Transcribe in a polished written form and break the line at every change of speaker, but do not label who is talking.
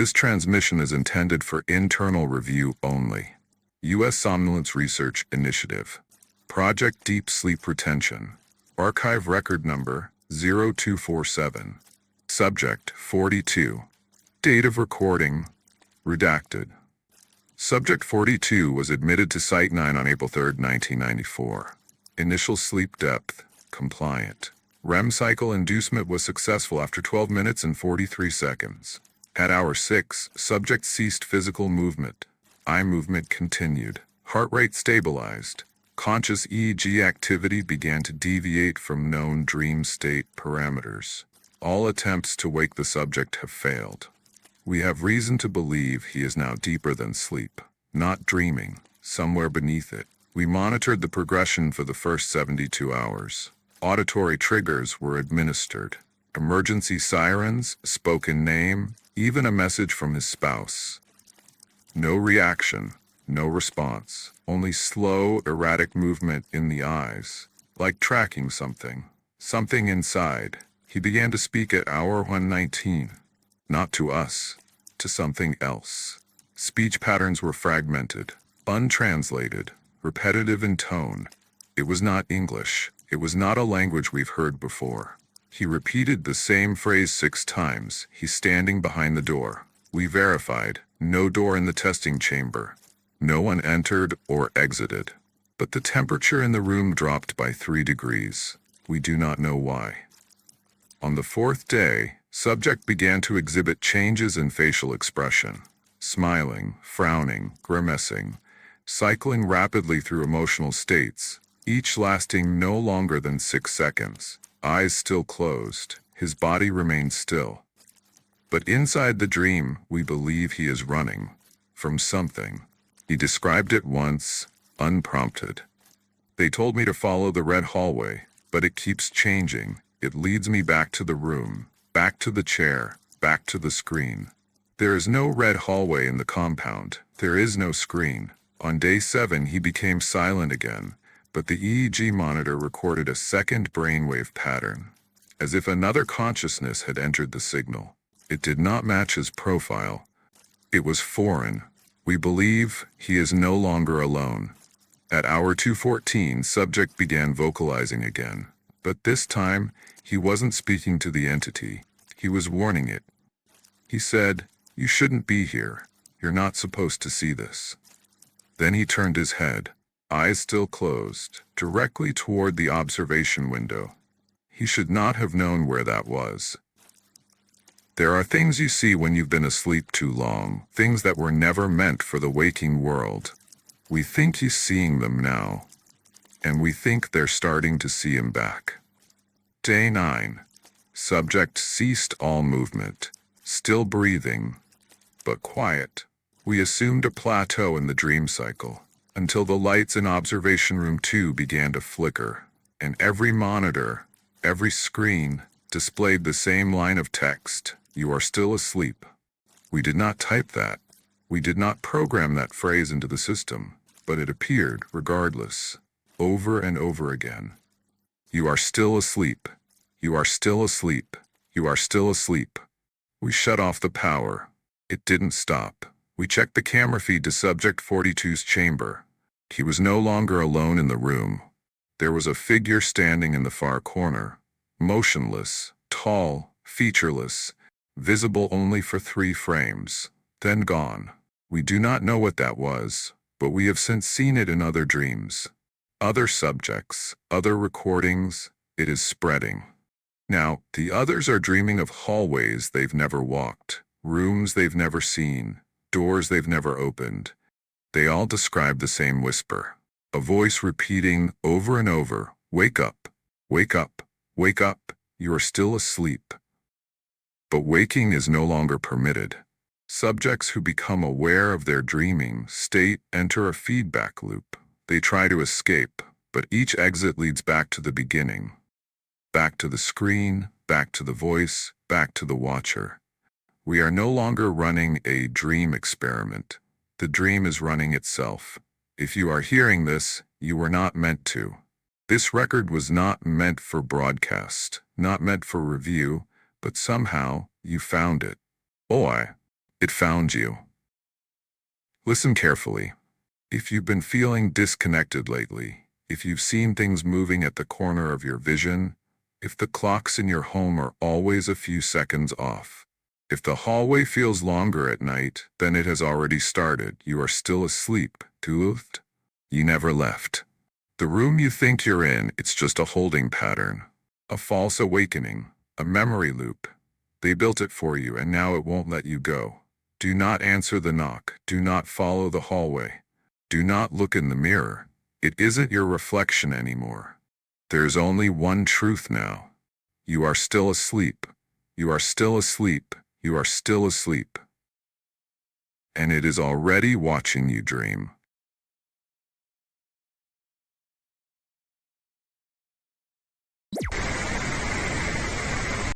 This transmission is intended for internal review only. U.S. Somnolence Research Initiative. Project Deep Sleep Retention. Archive record number 0247. Subject 42. Date of recording redacted. Subject 42 was admitted to Site 9 on April 3, 1994. Initial sleep depth compliant. REM cycle inducement was successful after 12 minutes and 43 seconds. At hour 6, subject ceased physical movement. Eye movement continued. Heart rate stabilized. Conscious EEG activity began to deviate from known dream state parameters. All attempts to wake the subject have failed. We have reason to believe he is now deeper than sleep, not dreaming, somewhere beneath it. We monitored the progression for the first 72 hours. Auditory triggers were administered. Emergency sirens, spoken name, even a message from his spouse. No reaction, no response, only slow, erratic movement in the eyes, like tracking something. Something inside. He began to speak at hour 119. Not to us, to something else. Speech patterns were fragmented, untranslated, repetitive in tone. It was not English. It was not a language we've heard before. He repeated the same phrase 6 times. He's standing behind the door. We verified. No door in the testing chamber. No one entered or exited. But the temperature in the room dropped by 3 degrees. We do not know why. On the 4th day, subject began to exhibit changes in facial expression. Smiling, frowning, grimacing, cycling rapidly through emotional states, each lasting no longer than 6 seconds. Eyes still closed, his body remained still. But inside the dream, we believe he is running from something. He described it once, unprompted. They told me to follow the red hallway, but it keeps changing. It leads me back to the room, back to the chair, back to the screen. There is no red hallway in the compound. There is no screen. On day 7, he became silent again, but the EEG monitor recorded a second brainwave pattern, as if another consciousness had entered the signal. It did not match his profile. It was foreign. We believe he is no longer alone. At hour 2:14, subject began vocalizing again, but this time, he wasn't speaking to the entity. He was warning it. He said, "You shouldn't be here. You're not supposed to see this." Then he turned his head, eyes still closed, directly toward the observation window. He should not have known where that was. There are things you see when you've been asleep too long, things that were never meant for the waking world. We think he's seeing them now, and we think they're starting to see him back. Day 9. Subject ceased all movement, still breathing, but quiet. We assumed a plateau in the dream cycle, until the lights in observation room 2 began to flicker, and every monitor, every screen, displayed the same line of text: "You are still asleep." We did not type that. We did not program that phrase into the system, but it appeared regardless, over and over again. "You are still asleep. You are still asleep. You are still asleep." We shut off the power. It didn't stop. We checked the camera feed to subject 42's chamber. He was no longer alone in the room. There was a figure standing in the far corner, motionless, tall, featureless, visible only for 3 frames, then gone. We do not know what that was, but we have since seen it in other dreams. Other subjects, other recordings. It is spreading. Now, the others are dreaming of hallways they've never walked, rooms they've never seen, doors they've never opened. They all describe the same whisper, a voice repeating over and over, "Wake up, wake up, wake up, you are still asleep." But waking is no longer permitted. Subjects who become aware of their dreaming state enter a feedback loop. They try to escape, but each exit leads back to the beginning. Back to the screen, back to the voice, back to the watcher. We are no longer running a dream experiment. The dream is running itself. If you are hearing this, you were not meant to. This record was not meant for broadcast, not meant for review, but somehow you found it. Oi. It found you. Listen carefully. If you've been feeling disconnected lately, if you've seen things moving at the corner of your vision, if the clocks in your home are always a few seconds off, if the hallway feels longer at night than it has already started, you are still asleep, toothed. You never left. The room you think you're in, it's just a holding pattern, a false awakening, a memory loop. They built it for you and now it won't let you go. Do not answer the knock. Do not follow the hallway. Do not look in the mirror. It isn't your reflection anymore. There's only one truth now. You are still asleep. You are still asleep. You are still asleep. And it is already watching you dream.